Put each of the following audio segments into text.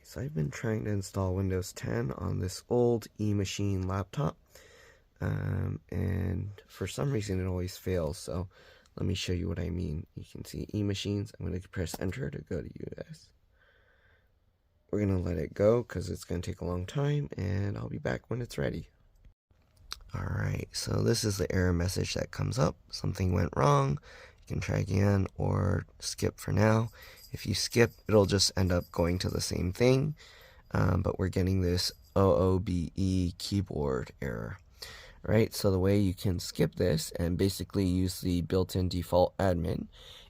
So I've been trying to install Windows 10 on this old eMachine laptop, and for some reason it always fails. So let me show you what I mean. You can see eMachines. I'm going to press enter to go to US. We're going to let it go because it's going to take a long time, and I'll be back when it's ready. Alright, so this is the error message that comes up. Something went wrong. You can try again or skip for now. If you skip, it'll just end up going to the same thing, but we're getting this OOBE keyboard error. Right, so the way you can skip this and basically use the built-in default admin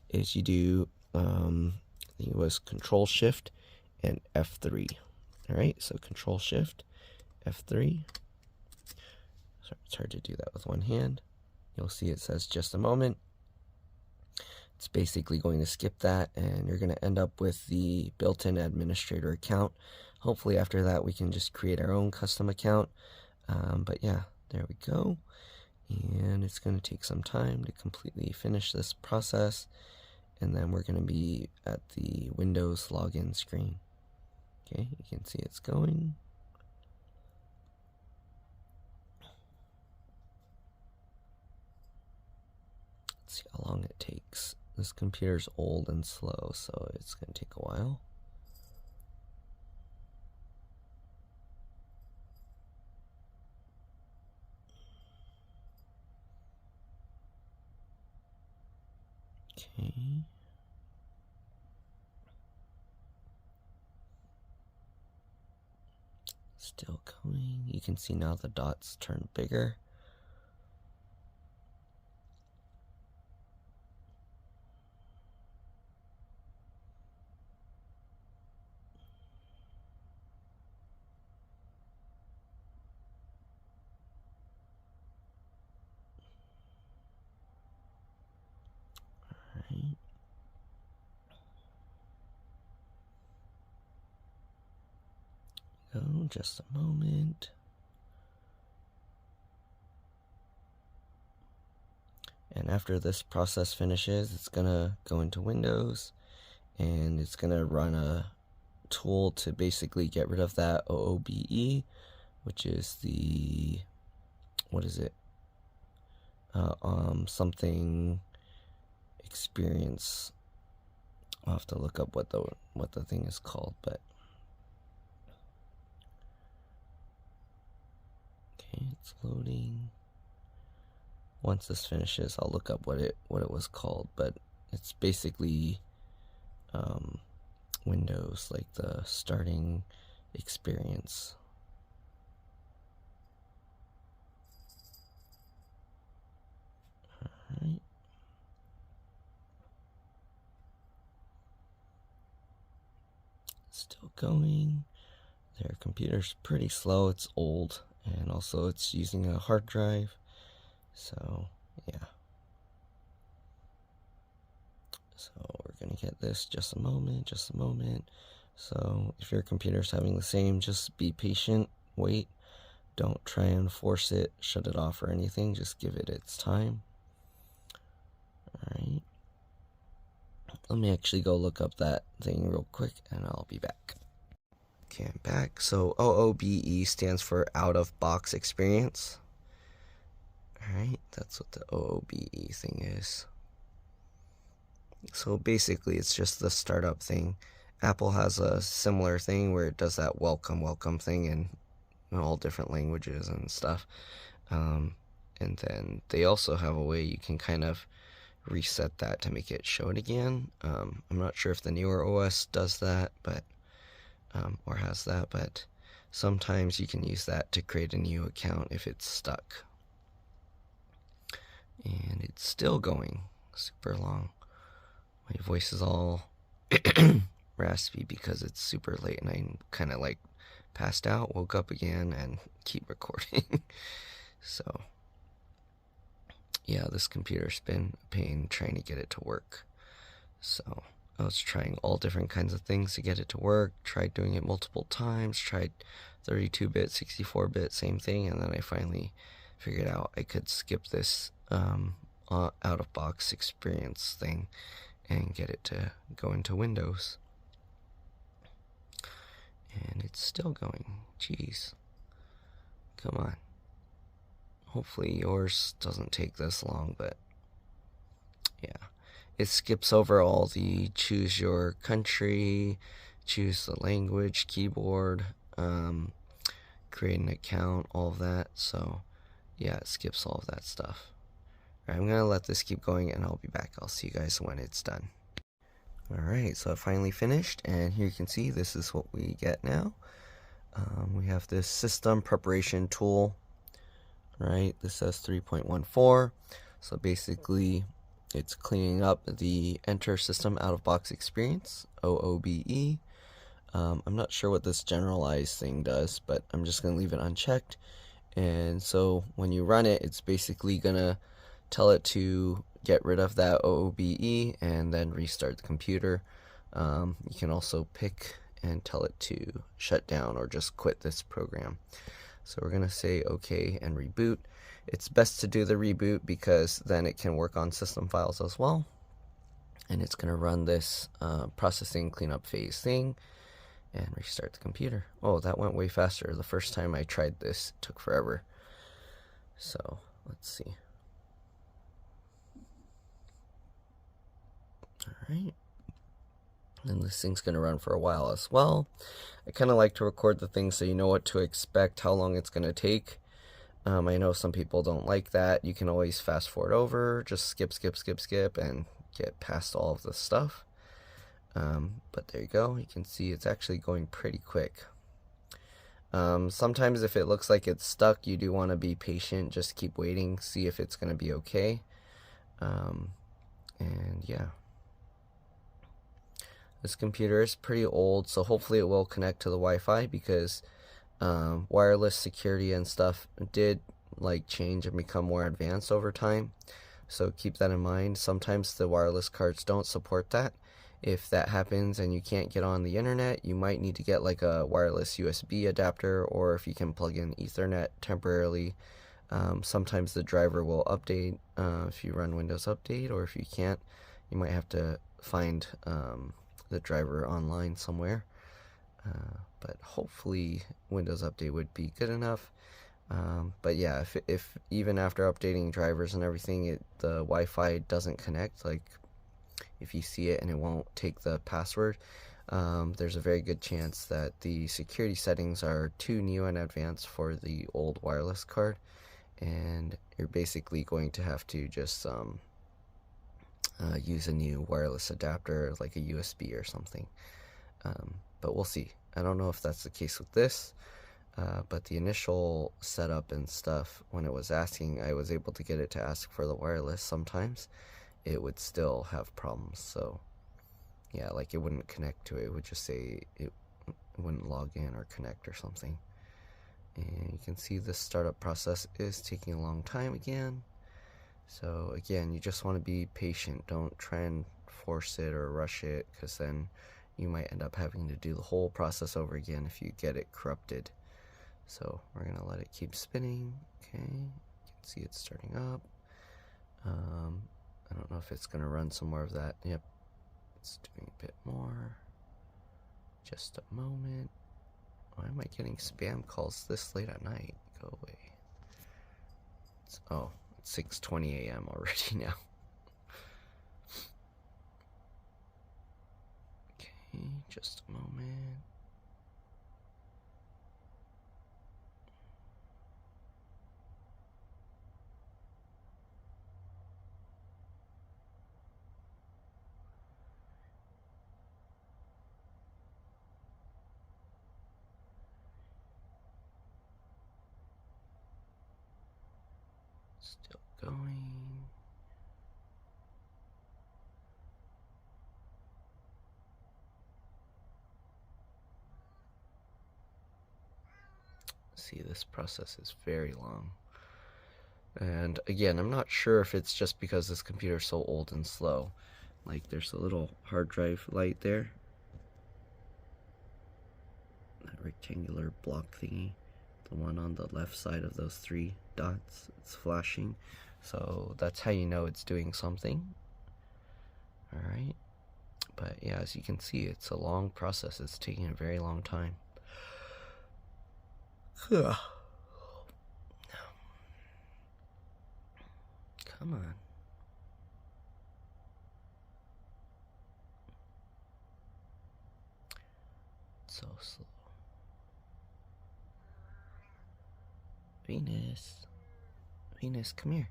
is you do, I think it was Control Shift and F3. Alright, so Control Shift, F3. Sorry, it's hard to do that with one hand. You'll see it says just a moment. It's basically going to skip that, and you're going to end up with the built-in administrator account. Hopefully after that we can just create our own custom account. But yeah, there we go. And it's going to take some time to completely finish this process. And then we're going to be at the Windows login screen. Okay, you can see it's going. Let's see how long it takes. This computer's old and slow, so it's going to take a while. Okay. Still going. You can see now the dots turn bigger. Alright. Oh, just a moment. And after this process finishes, it's gonna go into Windows, and it's gonna run a tool to basically get rid of that OOBE, which is the, what is it? Something experience. I'll have to look up what the thing is called, but okay, it's loading. Once this finishes, I'll look up what it was called, but it's basically Windows, like the starting experience. Alright. Still going. Their computer's pretty slow, it's old, and also it's using a hard drive. So, yeah. So we're gonna get this, just a moment. So if your computer's having the same, just be patient, wait. Don't try and force it, shut it off or anything, just give it its time. Alright. Let me actually go look up that thing real quick and I'll be back. Okay, I'm back. So OOBE stands for out of box experience. Alright, that's what the OOBE thing is. So basically it's just the startup thing. Apple has a similar thing where it does that welcome thing in all different languages and stuff. And then they also have a way you can kind of reset that to make it show it again. I'm not sure if the newer OS does that, but or has that, but sometimes you can use that to create a new account if it's stuck. And it's still going super long. My voice is all raspy because it's super late and I'm kind of like passed out, woke up again, and keep recording. So yeah, this computer's been a pain trying to get it to work. So I was trying all different kinds of things to get it to work, tried doing it multiple times, tried 32-bit, 64-bit, same thing, and then I finally figured out I could skip this out-of-box experience thing and get it to go into Windows. it's still going. Jeez. Come on. Hopefully yours doesn't take this long, but yeah. It skips over all the choose your country, choose the language, keyboard, create an account, all of that. So yeah, it skips all of that stuff. Alright, I'm gonna let this keep going and I'll be back. I'll see you guys when it's done. Alright, so I finally finished, and here you can see this is what we get now. We have this system preparation tool, right? This says 3.14. So basically it's cleaning up the Enter System Out-of-Box Experience, OOBE. I'm not sure what this generalized thing does, but I'm just going to leave it unchecked. And so when you run it, it's basically going to tell it to get rid of that OOBE and then restart the computer. You can also pick and tell it to shut down or just quit this program. So we're going to say OK and reboot. It's best to do the reboot because then it can work on system files as well. And it's going to run this processing cleanup phase thing and restart the computer. Oh, that went way faster. The first time I tried this, it took forever. So let's see. Alright. And this thing's going to run for a while as well. I kind of like to record the thing so you know what to expect, how long it's going to take. I know some people don't like that. You can always fast forward over, just skip, and get past all of the stuff. But there you go. You can see it's actually going pretty quick. Sometimes if it looks like it's stuck, you do want to be patient. Just keep waiting, see if it's going to be okay. And yeah. This computer is pretty old, so hopefully it will connect to the Wi-Fi because wireless security and stuff did like change and become more advanced over time. So keep that in mind. Sometimes the wireless cards don't support that. If that happens and you can't get on the internet, you might need to get like a wireless USB adapter, or if you can plug in Ethernet temporarily. Sometimes the driver will update if you run Windows Update, or if you can't, you might have to find the driver online somewhere. But hopefully Windows Update would be good enough. But yeah, if even after updating drivers and everything, the Wi-Fi doesn't connect, like if you see it and it won't take the password, there's a very good chance that the security settings are too new and advanced for the old wireless card, and you're basically going to have to just use a new wireless adapter, like a USB or something. But we'll see. I don't know if that's the case with this, but the initial setup and stuff, when it was asking, I was able to get it to ask for the wireless. Sometimes it would still have problems. So yeah, like it wouldn't connect to it. It would just say it wouldn't log in or connect or something. And you can see the startup process is taking a long time again. So again, you just want to be patient. Don't try and force it or rush it, because then you might end up having to do the whole process over again if you get it corrupted. So we're going to let it keep spinning. Okay, you can see it's starting up. I don't know if it's going to run some more of that. Yep, it's doing a bit more. Just a moment. Why am I getting spam calls this late at night? Go away. Oh, it's 6:20 a.m. already now. Okay, just a moment. Still going. See, this process is very long. And again, I'm not sure if it's just because this computer is so old and slow. Like, there's a little hard drive light there. That rectangular block thingy. The one on the left side of those 3 dots. It's flashing. So that's how you know it's doing something. Alright. But yeah, as you can see, it's a long process. It's taking a very long time. Come on. So slow. Venus. Venus, come here.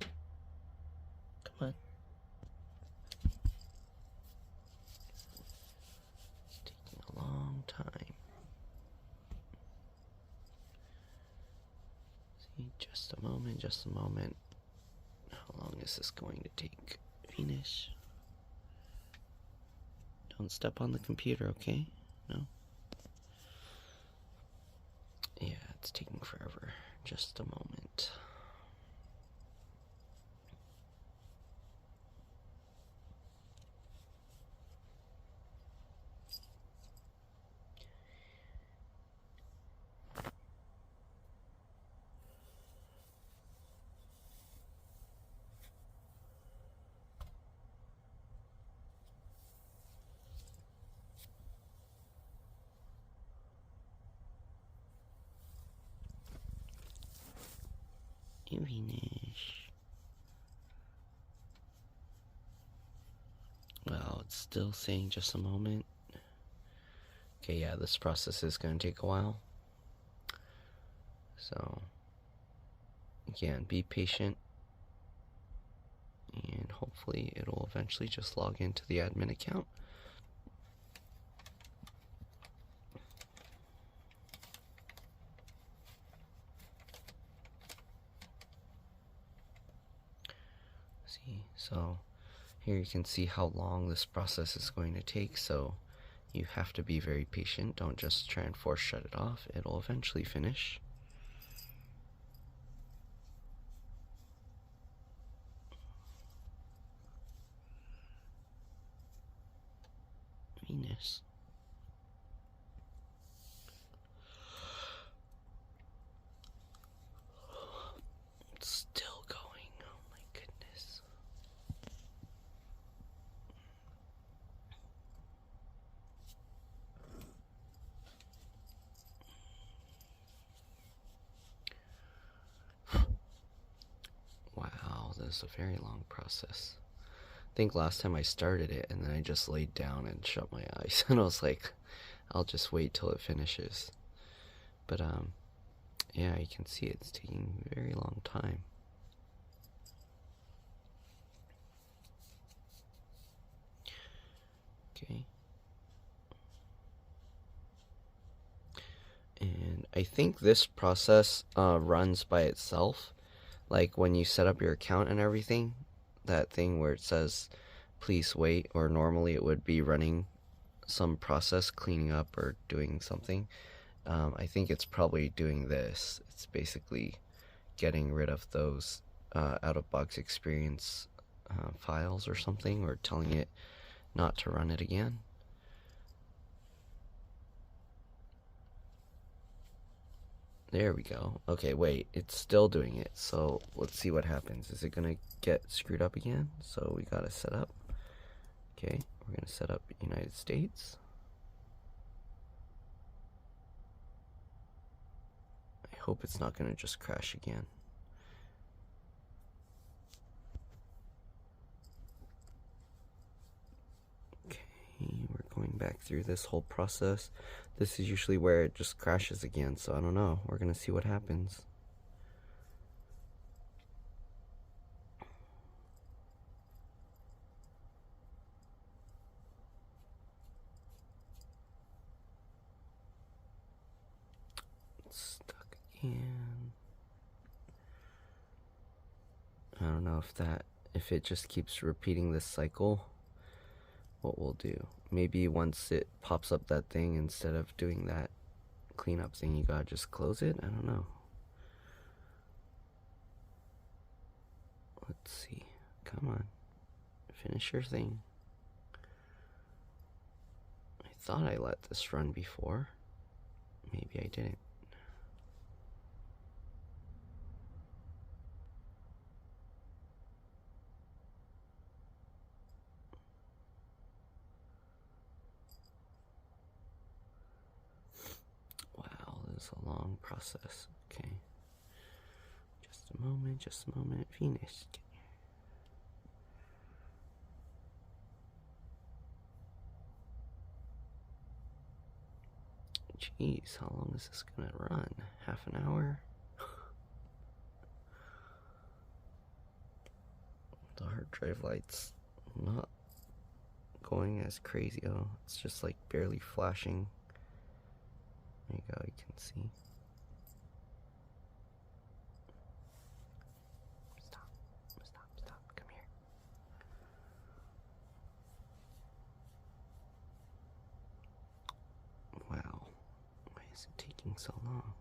Come on. It's taking a long time. See, just a moment, just a moment. How long is this going to take? Venus. Don't step on the computer, okay? No? Yeah, it's taking forever. Just a moment. Venus. Well, it's still saying just a moment. Okay, yeah, this process is going to take a while. So, again, be patient. And hopefully it'll eventually just log into the admin account. See, so here you can see how long this process is going to take. So you have to be very patient. Don't just try and force shut it off. It'll eventually finish. Venus. It's still going. Oh my goodness. Wow, this is a very long process. I think last time I started it and then I just laid down and shut my eyes and I was like, I'll just wait till it finishes. But yeah, you can see it's taking a very long time. Okay. And I think this process runs by itself. Like when you set up your account and everything, that thing where it says please wait, or normally it would be running some process, cleaning up or doing something. I think it's probably doing this. It's basically getting rid of those out-of-box experience files or something, or telling it not to run it again. There we go. Okay, wait, it's still doing it. So let's see what happens. Is it gonna get screwed up again? So we gotta set up. Okay, we're gonna set up United States. I hope it's not gonna just crash again. Okay, we're going back through this whole process. This is usually where it just crashes again, so I don't know. We're gonna see what happens. It's stuck again. I don't know if it just keeps repeating this cycle, what we'll do. Maybe once it pops up that thing, instead of doing that cleanup thing, you gotta just close it? I don't know. Let's see. Come on. Finish your thing. I thought I let this run before. Maybe I didn't. long process. Okay. Just a moment, Venus. Jeez, how long is this gonna run? Half an hour? The hard drive light's not going as crazy. Oh, it's just like barely flashing. There you go, you can see. Stop, come here. Wow, why is it taking so long?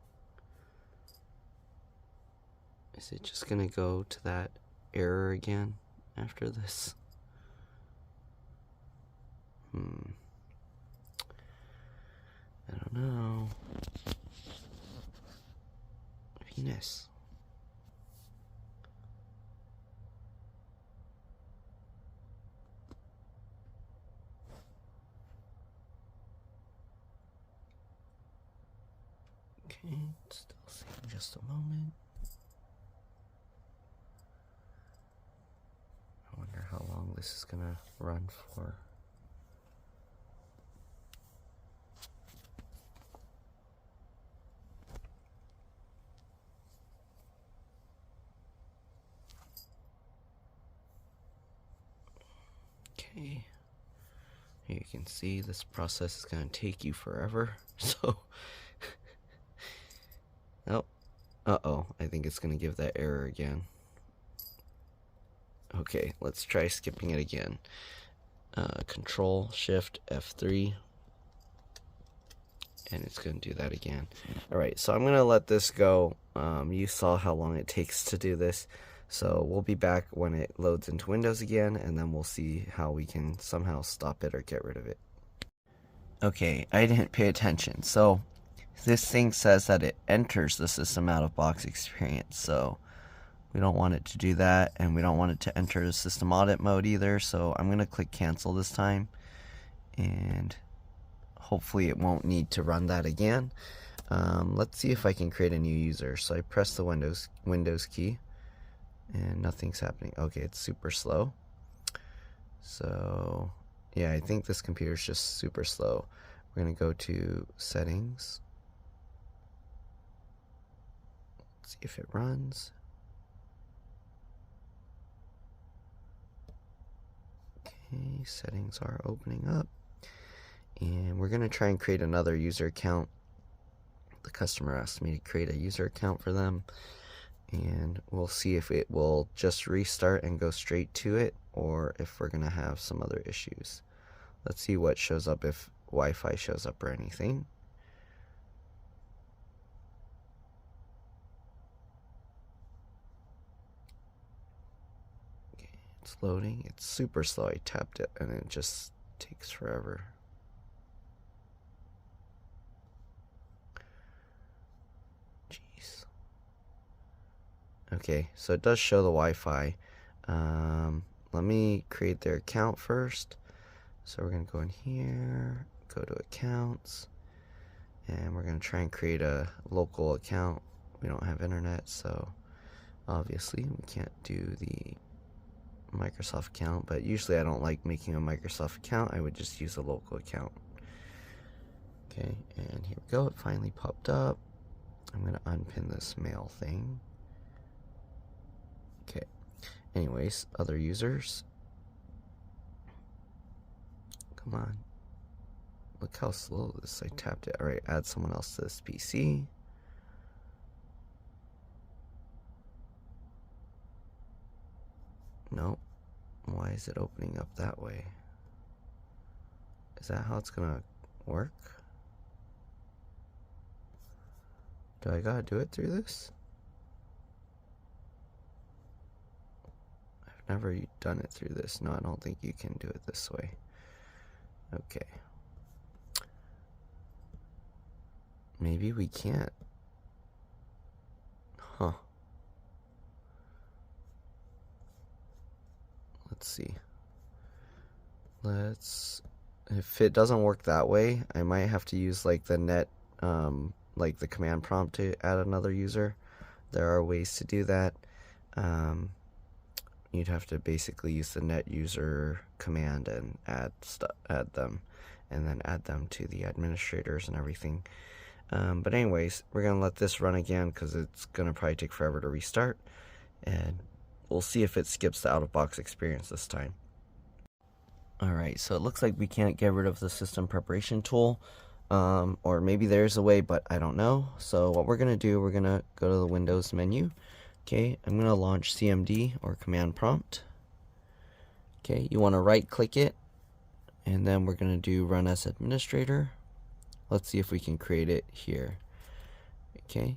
Is it just gonna go to that error again after this? I don't know. Venus. Okay, still seeing just a moment. I wonder how long this is gonna run for. Okay, here you can see this process is going to take you forever. So, oh, I think it's going to give that error again. Okay, let's try skipping it again. Control Shift F3, and it's going to do that again. Alright, so I'm going to let this go. You saw how long it takes to do this. So we'll be back when it loads into Windows again, and then we'll see how we can somehow stop it or get rid of it. Okay, I didn't pay attention. So this thing says that it enters the system out of box experience. So we don't want it to do that, and we don't want it to enter the system audit mode either. So I'm going to click cancel this time, and hopefully it won't need to run that again. Let's see if I can create a new user. So I press the Windows key, and nothing's happening. Okay, it's super slow. So yeah, I think this computer is just super slow. We're gonna go to settings. Let's see if it runs. Okay, settings are opening up, and we're gonna try and create another user account. The customer asked me to create a user account for them, and we'll see if it will just restart and go straight to it, or if we're gonna have some other issues. Let's see what shows up, if Wi-Fi shows up or anything. Okay, it's loading. It's super slow. I tapped it and it just takes forever. Jeez. Okay, so it does show the Wi-Fi. Let me create their account first. So we're going to go in here, go to accounts, and we're going to try and create a local account. We don't have internet, so obviously we can't do the Microsoft account, but usually I don't like making a Microsoft account. I would just use a local account. Okay, and here we go. It finally popped up. I'm going to unpin this mail thing. Okay, anyways, other users. Come on. Look how slow this, I tapped it. Alright, add someone else to this PC. Nope. Why is it opening up that way? Is that how it's gonna work? Do I gotta do it through this? I've never done it through this. No, I don't think you can do it this way. Okay. Maybe we can't. Huh. Let's see. If it doesn't work that way, I might have to use like the net like the command prompt to add another user. There are ways to do that. You'd have to basically use the net user command and add them, and then add them to the administrators and everything. But anyways, we're gonna let this run again because it's gonna probably take forever to restart, and we'll see if it skips the out-of-box experience this time. Alright, so it looks like we can't get rid of the system preparation tool, or maybe there's a way, but I don't know. So what we're gonna do, we're gonna go to the Windows menu. Okay, I'm gonna launch CMD or command prompt. Okay, you want to right click it, and then we're gonna do run as administrator. Let's see if we can create it here. Okay,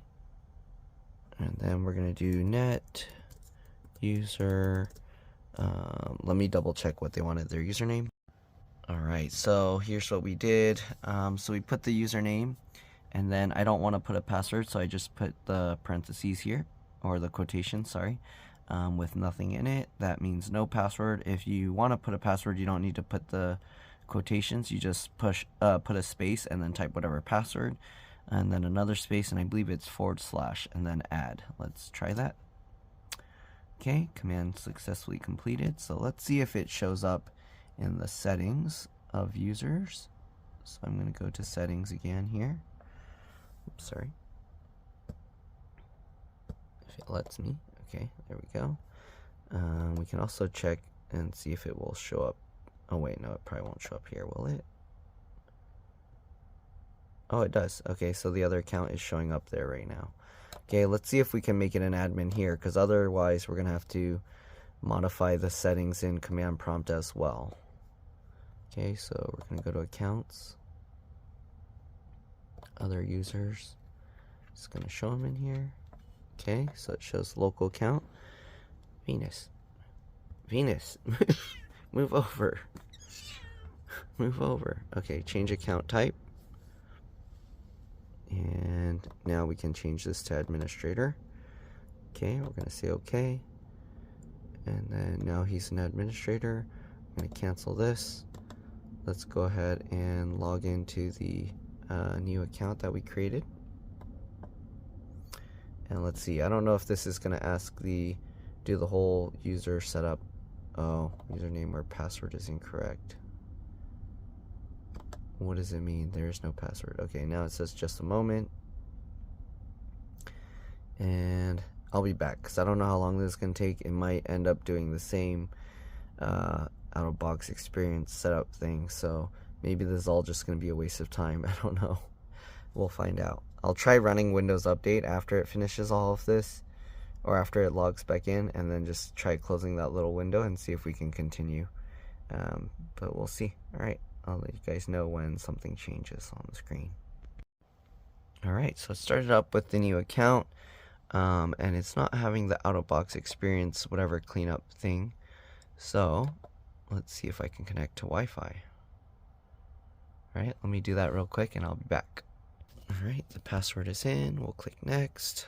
and then we're gonna do net user. Let me double check what they wanted their username. Alright, so here's what we did. So we put the username, and then I don't want to put a password, so I just put the parentheses here, or the quotation, sorry, with nothing in it. That means no password. If you want to put a password, you don't need to put the quotations. You just put a space and then type whatever password, and then another space, and I believe it's / and then add. Let's try that. Okay, command successfully completed. So let's see if it shows up in the settings of users. So I'm going to go to settings again here. Oops, sorry. If it lets me. Okay, there we go. We can also check and see if it will show up. Oh wait, no, it probably won't show up here, will it? Oh, it does. Okay, so the other account is showing up there right now. Okay, let's see if we can make it an admin here, because otherwise we're going to have to modify the settings in command prompt as well. Okay, so we're going to go to accounts, other users. It's going to show them in here. Okay, so it shows local account. Venus, move over. Move over. Okay, change account type. And now we can change this to administrator. Okay, we're going to say okay. And then now he's an administrator. I'm going to cancel this. Let's go ahead and log into the new account that we created. And let's see, I don't know if this is going to ask do the whole user setup. Oh, username or password is incorrect. What does it mean? There is no password. Okay, now it says just a moment. And I'll be back because I don't know how long this is going to take. It might end up doing the same out-of-box experience setup thing. So maybe this is all just going to be a waste of time. I don't know. We'll find out. I'll try running Windows Update after it finishes all of this, or after it logs back in, and then just try closing that little window and see if we can continue. But we'll see. Alright, I'll let you guys know when something changes on the screen. Alright, so it started up with the new account, and it's not having the out-of-box experience, whatever cleanup thing. So, let's see if I can connect to Wi-Fi. Alright, let me do that real quick and I'll be back. Alright, the password is in. We'll click next.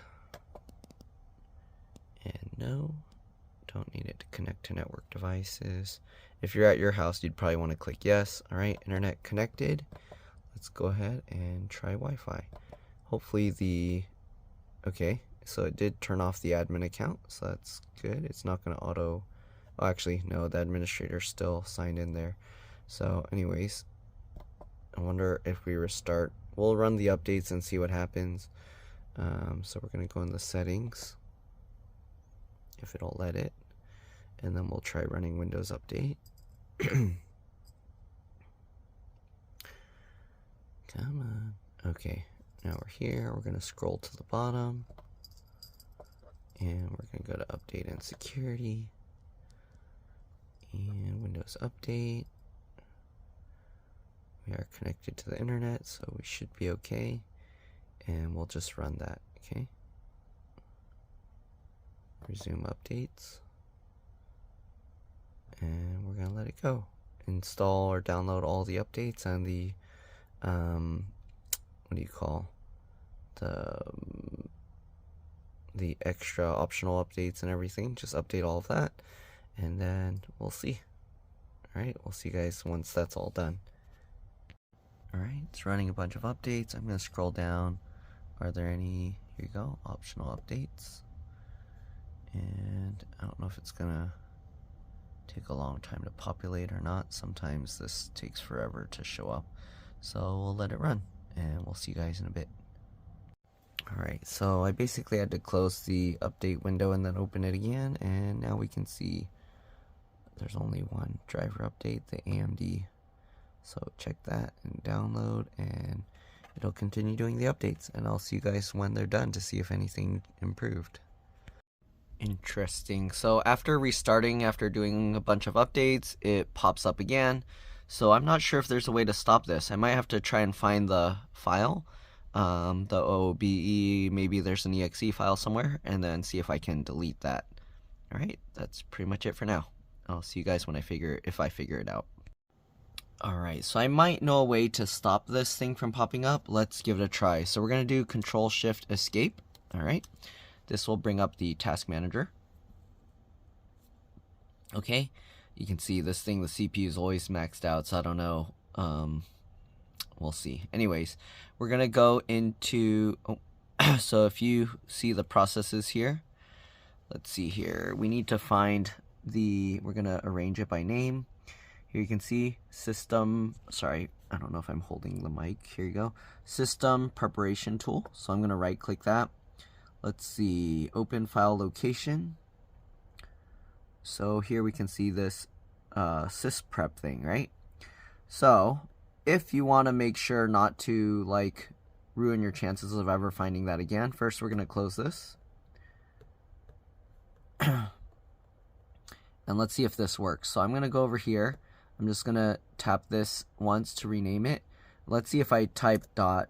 And no, don't need it to connect to network devices. If you're at your house, you'd probably want to click yes. Alright, internet connected. Let's go ahead and try Wi-Fi. Hopefully okay, so it did turn off the admin account, so that's good. It's not going to auto, oh actually, no, the administrator's still signed in there. So anyways, I wonder if we restart, we'll run the updates and see what happens. So we're going to go in the settings, if it'll let it, and then we'll try running Windows Update. Come on. Okay, now we're here. We're going to scroll to the bottom, and we're going to go to Update and Security, and Windows Update. We are connected to the internet, so we should be okay, and we'll just run that. Okay, resume updates, and we're gonna let it go. Install or download all the updates and the what do you call the extra optional updates and everything. Just update all of that, and then we'll see. Alright, we'll see you guys once that's all done. Alright, it's running a bunch of updates. I'm going to scroll down are there any, here you go, optional updates. And I don't know if it's gonna take a long time to populate or not. Sometimes this takes forever to show up. So we'll let it run and we'll see you guys in a bit. Alright, so I basically had to close the update window and then open it again, and now we can see there's only one driver update, the AMD. So check that and download, and it'll continue doing the updates, and I'll see you guys when they're done to see if anything improved. Interesting. So after restarting, after doing a bunch of updates, it pops up again. So I'm not sure if there's a way to stop this. I might have to try and find the file, the OOBE, maybe there's an exe file somewhere, and then see if I can delete that. Alright, that's pretty much it for now. I'll see you guys when if I figure it out. Alright, so I might know a way to stop this thing from popping up. Let's give it a try. So we're going to do Control-Shift-Escape. Alright, this will bring up the task manager. Okay, you can see this thing, the CPU is always maxed out, so I don't know. We'll see. Anyways, we're going to go into, so if you see the processes here, let's see here. We need to find we're going to arrange it by name. Here you can see system, sorry, I don't know if I'm holding the mic. Here you go. System preparation tool. So I'm going to right click that. Let's see, open file location. So here we can see this sysprep thing, right? So if you want to make sure not to like ruin your chances of ever finding that again, first we're going to close this. And let's see if this works. So I'm going to go over here. I'm just going to tap this once to rename it. Let's see if I type .bak.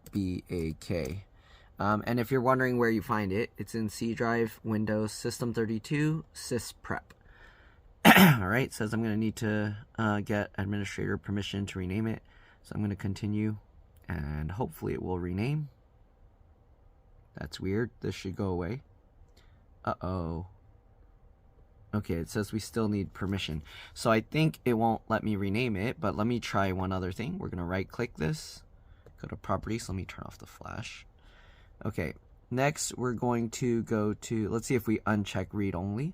And if you're wondering where you find it, it's in C drive, Windows, System 32, sysprep. Alright, it says I'm going to need to get administrator permission to rename it. So I'm going to continue, and hopefully it will rename. That's weird. This should go away. Uh-oh. Okay, it says we still need permission. So I think it won't let me rename it, but let me try one other thing. We're going to right-click this, go to Properties. Let me turn off the flash. Okay, next we're going to go to, let's see if we uncheck Read Only.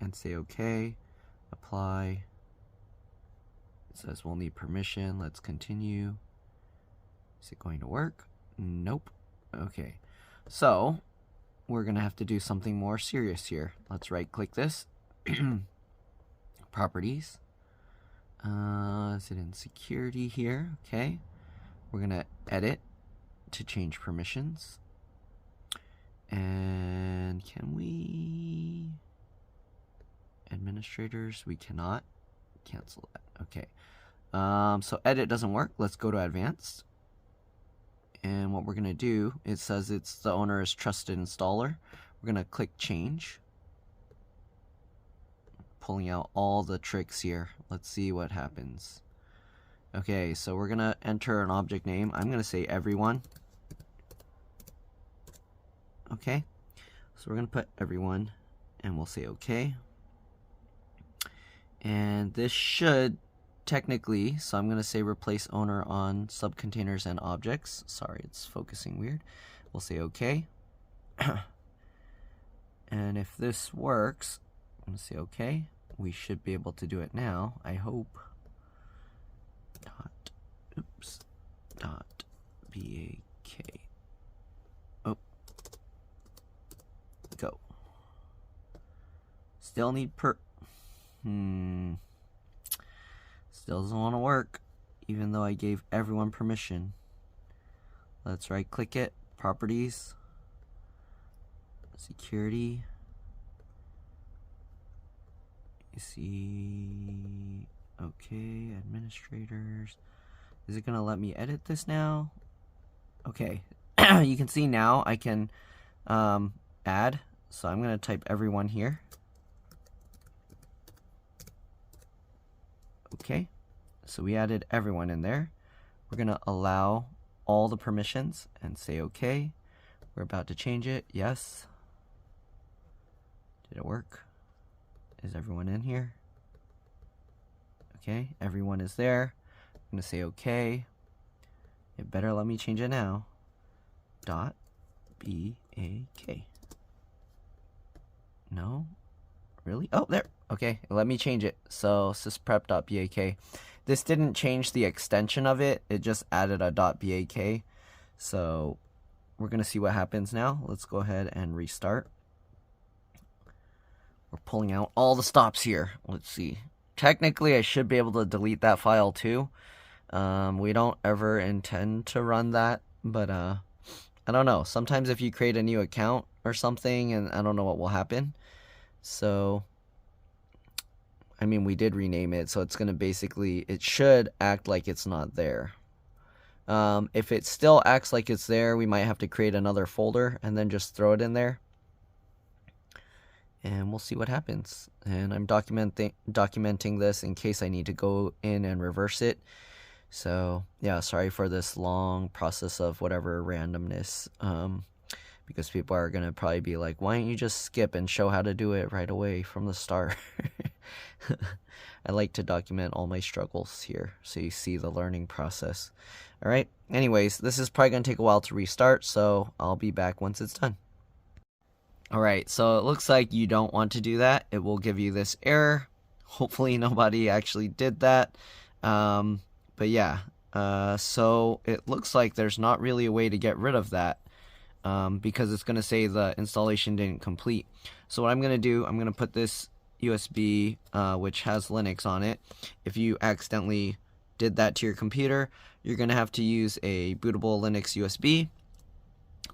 And say OK, apply. It says we'll need permission. Let's continue. Is it going to work? Nope. Okay, so we're gonna have to do something more serious here. Let's right click this. Properties. Is it in security here? Okay, we're gonna edit to change permissions. And can we administrators? We cannot cancel that. Okay, so edit doesn't work. Let's go to advanced. And what we're going to do, it says it's the owner is trusted installer. We're going to click change. Pulling out all the tricks here. Let's see what happens. Okay, so we're going to enter an object name. I'm going to say everyone. Okay, so we're going to put everyone and we'll say okay. And this should technically, so I'm going to say replace owner on subcontainers and objects. Sorry, it's focusing weird. We'll say OK. And if this works, I'm going to say OK. We should be able to do it now, I hope. Dot BAK. Oh. Go. Still need Still doesn't want to work, even though I gave everyone permission. Let's right click it, properties, security. You see, okay, administrators. Is it going to let me edit this now? Okay, you can see now I can add. So I'm going to type everyone here. Okay, so we added everyone in there. We're going to allow all the permissions and say OK. We're about to change it. Yes. Did it work? Is everyone in here? Okay, everyone is there. I'm going to say OK. It better let me change it now. dot BAK. No, really? Oh, there. Okay, let me change it. So sysprep.bak. This didn't change the extension of it. It just added a .bak. So we're going to see what happens now. Let's go ahead and restart. We're pulling out all the stops here. Let's see. Technically, I should be able to delete that file too. We don't ever intend to run that, but I don't know. Sometimes if you create a new account or something, and I don't know what will happen. So, I mean, we did rename it, so it's going to basically, it should act like it's not there. If it still acts like it's there, we might have to create another folder and then just throw it in there. And we'll see what happens. And I'm documenting this in case I need to go in and reverse it. So, yeah, sorry for this long process of whatever randomness. Because people are going to probably be like, why don't you just skip and show how to do it right away from the start? I like to document all my struggles here so you see the learning process. All right. Anyways, this is probably going to take a while to restart, so I'll be back once it's done. All right, so it looks like you don't want to do that. It will give you this error. Hopefully nobody actually did that. But yeah, so it looks like there's not really a way to get rid of that. Because it's going to say the installation didn't complete. So what I'm going to do, I'm going to put this USB, which has Linux on it. If you accidentally did that to your computer, you're going to have to use a bootable Linux USB,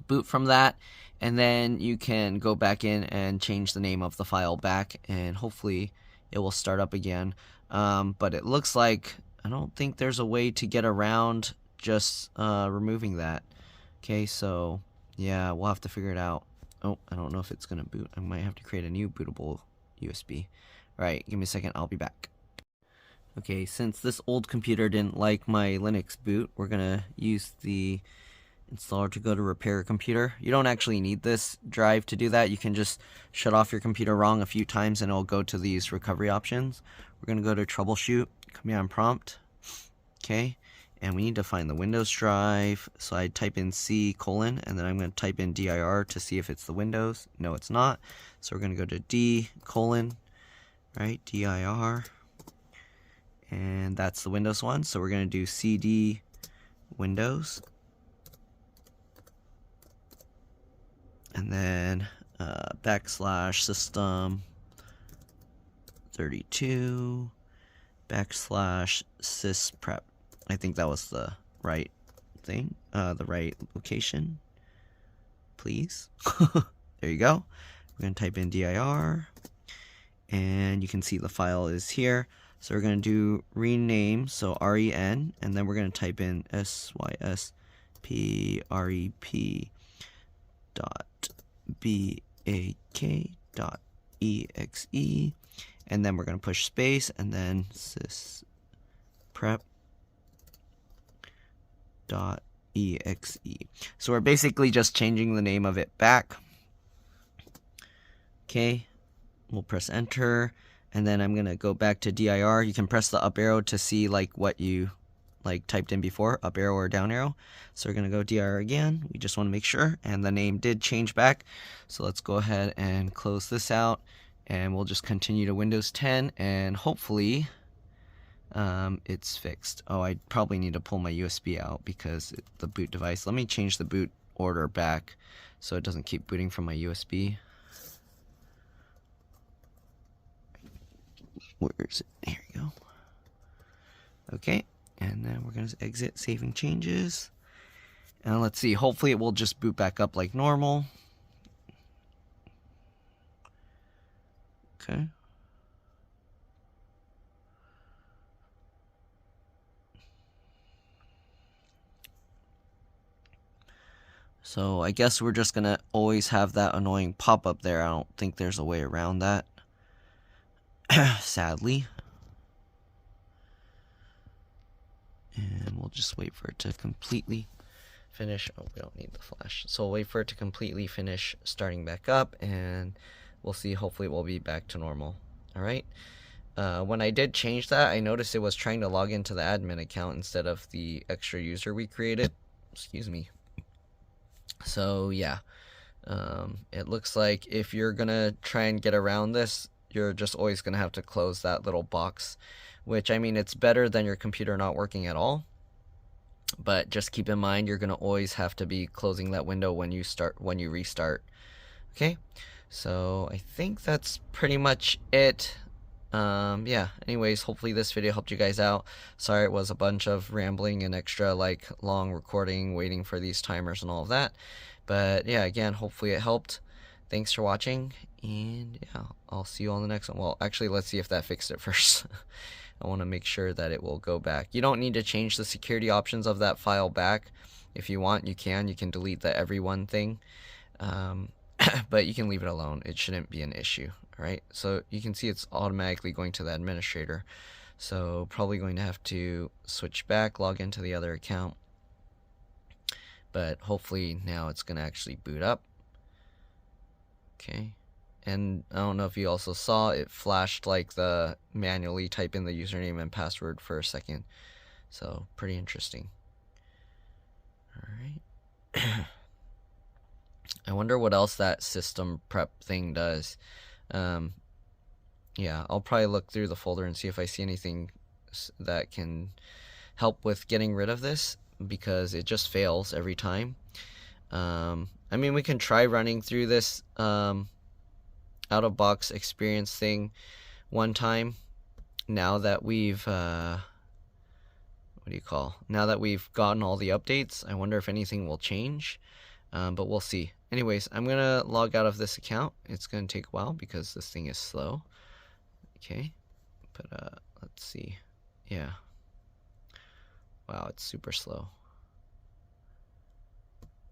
boot from that, and then you can go back in and change the name of the file back, and hopefully it will start up again. But it looks like I don't think there's a way to get around just removing that. Okay, so yeah, we'll have to figure it out. Oh, I don't know if it's going to boot. I might have to create a new bootable USB. All right, give me a second. I'll be back. Okay, since this old computer didn't like my Linux boot, we're going to use the installer to go to repair a computer. You don't actually need this drive to do that. You can just shut off your computer wrong a few times and it'll go to these recovery options. We're going to go to troubleshoot, command prompt. Okay. And we need to find the Windows drive. So I type in C:, and then I'm going to type in dir to see if it's the Windows. No, it's not. So we're going to go to D:, right, dir. And that's the Windows one. So we're going to do cd Windows. And then /system 32 /sysprep. I think that was the right thing, the right location. Please. There you go. We're going to type in dir, and you can see the file is here. So we're going to do rename, so REN, and then we're going to type in sysprep .bak.exe, and then we're going to push space, and then sysprep.exe. So we're basically just changing the name of it back. Okay, we'll press enter, and then I'm going to go back to dir. You can press the up arrow to see like what you typed in before, up arrow or down arrow. So we're going to go dir again. We just want to make sure, and the name did change back. So let's go ahead and close this out, and we'll just continue to Windows 10, and hopefully it's fixed. Oh, I probably need to pull my USB out because the boot device. Let me change the boot order back so it doesn't keep booting from my USB. Where is it? Here we go. Okay, and then we're going to exit saving changes. And let's see, hopefully it will just boot back up like normal. Okay. So I guess we're just going to always have that annoying pop-up there. I don't think there's a way around that. Sadly. And we'll just wait for it to completely finish. Oh, we don't need the flash. So we'll wait for it to completely finish starting back up, and we'll see. Hopefully we'll be back to normal. All right. When I did change that, I noticed it was trying to log into the admin account instead of the extra user we created. Excuse me. So yeah, it looks like if you're gonna try and get around this, you're just always gonna have to close that little box, which, I mean, it's better than your computer not working at all, but just keep in mind you're gonna always have to be closing that window when you restart. Okay, so I think that's pretty much it. Yeah, anyways, hopefully this video helped you guys out. Sorry it was a bunch of rambling and extra long recording, waiting for these timers and all of that, but yeah, again, hopefully it helped. Thanks for watching, and yeah, I'll see you on the next one. Well, actually, let's see if that fixed it first. I want to make sure that it will go back. You don't need to change the security options of that file back. If you want, you can delete the everyone thing, but you can leave it alone. It shouldn't be an issue. Alright, so you can see it's automatically going to the administrator, so probably going to have to switch back, log into the other account, but hopefully now it's going to actually boot up. Okay, and I don't know if you also saw, it flashed like the manually type in the username and password for a second, so pretty interesting. Alright. I wonder what else that system prep thing does. Yeah, I'll probably look through the folder and see if I see anything that can help with getting rid of this, because it just fails every time. I mean, we can try running through this out-of-box experience thing one time, now that we've now that we've gotten all the updates. I wonder if anything will change, but we'll see. Anyways, I'm gonna log out of this account. It's gonna take a while because this thing is slow. Okay, but let's see. Yeah, wow, it's super slow.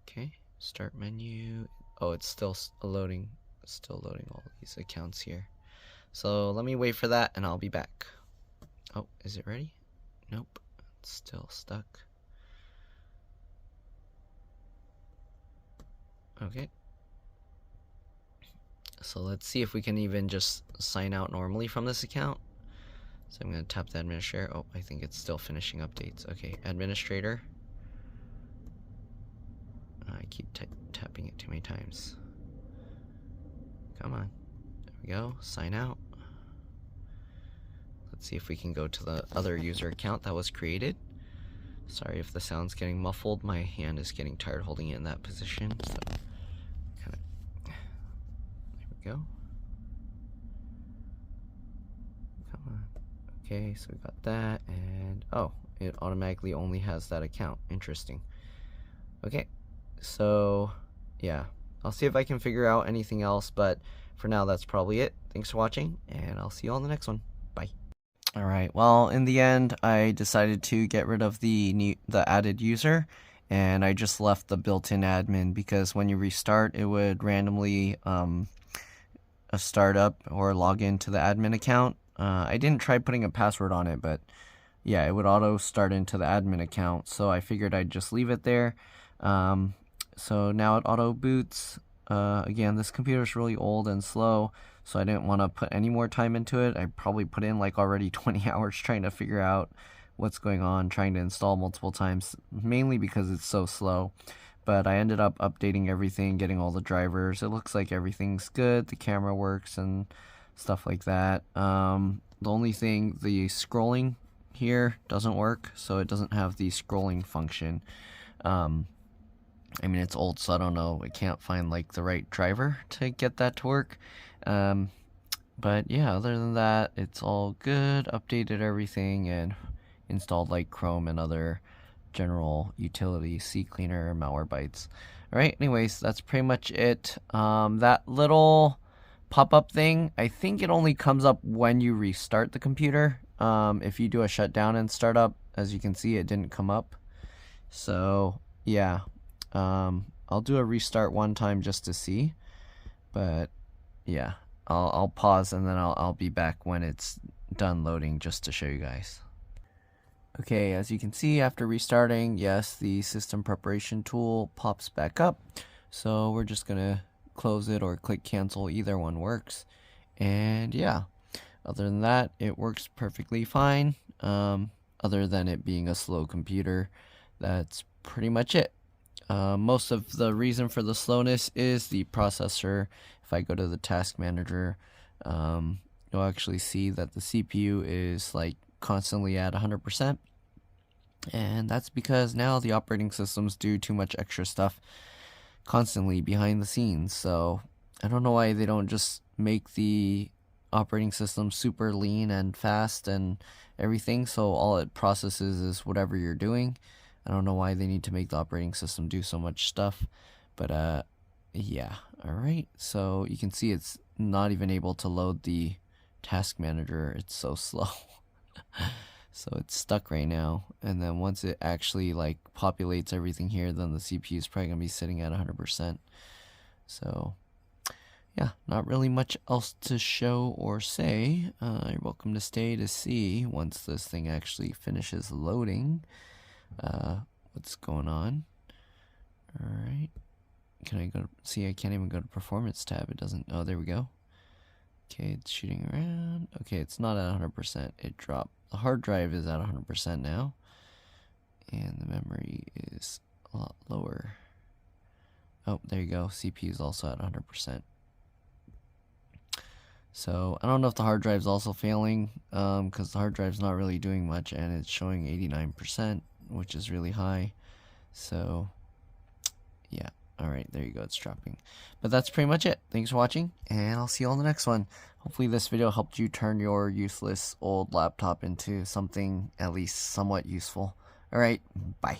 Okay, start menu. Oh, it's still loading. It's still loading all these accounts here. So let me wait for that and I'll be back. Oh, is it ready? Nope, it's still stuck. Okay, so let's see if we can even just sign out normally from this account. So I'm going to tap the administrator. Oh, I think it's still finishing updates. Okay, administrator. I keep tapping it too many times. Come on. There we go. Sign out. Let's see if we can go to the other user account that was created. Sorry if the sound's getting muffled. My hand is getting tired holding it in that position. So there we go. Come on. Okay, so we got that, and oh, it automatically only has that account. Interesting. Okay, so yeah, I'll see if I can figure out anything else, but for now that's probably it. Thanks for watching, and I'll see you on the next one. Bye. Alright, well, in the end, I decided to get rid of the added user, and I just left the built-in admin, because when you restart, it would randomly start up or log into the admin account. I didn't try putting a password on it, but yeah, it would auto start into the admin account, so I figured I'd just leave it there. So now it auto boots. Again, this computer is really old and slow, so I didn't want to put any more time into it. I probably put in like already 20 hours trying to figure out what's going on, trying to install multiple times, mainly because it's so slow. But I ended up updating everything, getting all the drivers. It looks like everything's good. The camera works and stuff like that. The only thing, the scrolling here doesn't work, so it doesn't have the scrolling function. I mean, it's old, so I don't know. I can't find like the right driver to get that to work. But yeah, other than that, it's all good. Updated everything and installed like Chrome and other general utilities, CCleaner, Malwarebytes. Alright, anyways, that's pretty much it. That little pop-up thing, I think it only comes up when you restart the computer. If you do a shutdown and startup, as you can see, it didn't come up. So yeah, I'll do a restart one time just to see, but yeah, I'll pause and then I'll be back when it's done loading just to show you guys. Okay, as you can see, after restarting, yes, the system preparation tool pops back up. So we're just gonna close it or click cancel, either one works. And yeah, other than that, it works perfectly fine. Other than it being a slow computer, that's pretty much it. Most of the reason for the slowness is the processor. If I go to the task manager, you'll actually see that the CPU is like constantly at 100%. And that's because now the operating systems do too much extra stuff constantly behind the scenes. So I don't know why they don't just make the operating system super lean and fast and everything, so all it processes is whatever you're doing. I don't know why they need to make the operating system do so much stuff, but yeah. Alright, so you can see it's not even able to load the task manager. It's so slow. So it's stuck right now, and then once it actually like populates everything here, then the CPU is probably gonna be sitting at 100%. So yeah, not really much else to show or say. You're welcome to stay to see once this thing actually finishes loading what's going on. Alright, can I go see? I can't even go to performance tab. It doesn't. Oh, there we go. Okay, it's shooting around. Okay, it's not at 100%. It dropped. The hard drive is at 100% now, and the memory is a lot lower. Oh, there you go. CPU is also at 100%. So I don't know if the hard drive is also failing, because the hard drive's not really doing much, and it's showing 89%, which is really high. So yeah. Alright, there you go, it's dropping. But that's pretty much it. Thanks for watching, and I'll see you on the next one. Hopefully this video helped you turn your useless old laptop into something at least somewhat useful. Alright, bye.